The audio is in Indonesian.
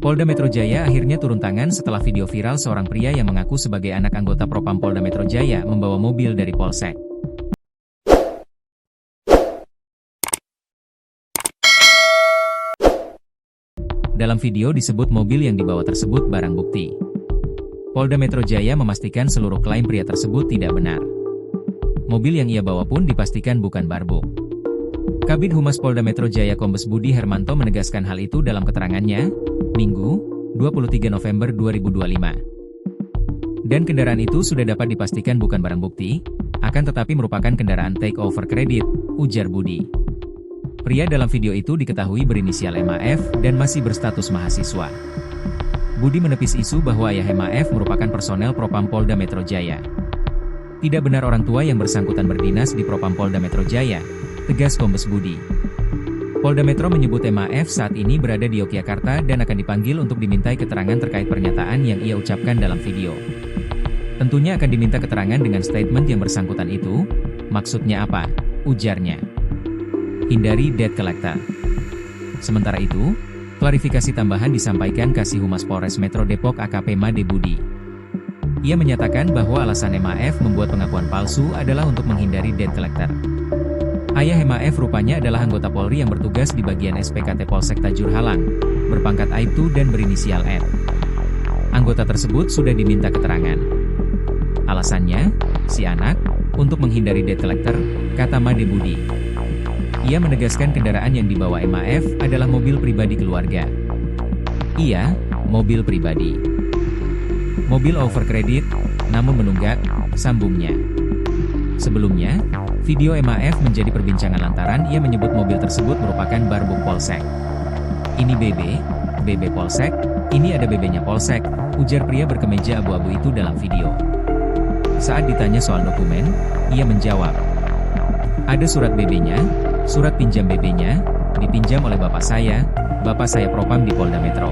Polda Metro Jaya akhirnya turun tangan setelah video viral seorang pria yang mengaku sebagai anak anggota Propam Polda Metro Jaya membawa mobil dari Polsek. Dalam video disebut mobil yang dibawa tersebut barang bukti. Polda Metro Jaya memastikan seluruh klaim pria tersebut tidak benar. Mobil yang ia bawa pun dipastikan bukan barbuk. Kabid Humas Polda Metro Jaya Kombes Budi Hermanto menegaskan hal itu dalam keterangannya, Minggu, 23 November 2025. Dan kendaraan itu sudah dapat dipastikan bukan barang bukti, akan tetapi merupakan kendaraan take over kredit, ujar Budi. Pria dalam video itu diketahui berinisial MAF dan masih berstatus mahasiswa. Budi menepis isu bahwa ayah MAF merupakan personel Propam Polda Metro Jaya. Tidak benar orang tua yang bersangkutan berdinas di Propam Polda Metro Jaya, tegas Kombes Budi. Polda Metro menyebut MAF saat ini berada di Yogyakarta dan akan dipanggil untuk dimintai keterangan terkait pernyataan yang ia ucapkan dalam video. Tentunya akan diminta keterangan dengan statement yang bersangkutan itu, maksudnya apa, ujarnya. Hindari debt collector. Sementara itu, klarifikasi tambahan disampaikan Kasih Humas Polres Metro Depok AKP Made Budi. Ia menyatakan bahwa alasan MAF membuat pengakuan palsu adalah untuk menghindari debt collector. Ayah MAF rupanya adalah anggota Polri yang bertugas di bagian SPKT Polsek Tajur Halang, berpangkat Aibtu dan berinisial R. Anggota tersebut sudah diminta keterangan. Alasannya, si anak, untuk menghindari debt collector, kata Made Budi. Ia menegaskan kendaraan yang dibawa MAF adalah mobil pribadi keluarga. Iya, mobil pribadi. Mobil overkredit, namun menunggak, sambungnya. Sebelumnya, video MAF menjadi perbincangan lantaran ia menyebut mobil tersebut merupakan barbuk Polsek. Ini BB Polsek, ini ada BB-nya Polsek, ujar pria berkemeja abu-abu itu dalam video. Saat ditanya soal dokumen, ia menjawab, ada surat BB-nya, surat pinjam BB-nya, dipinjam oleh bapak saya Propam di Polda Metro.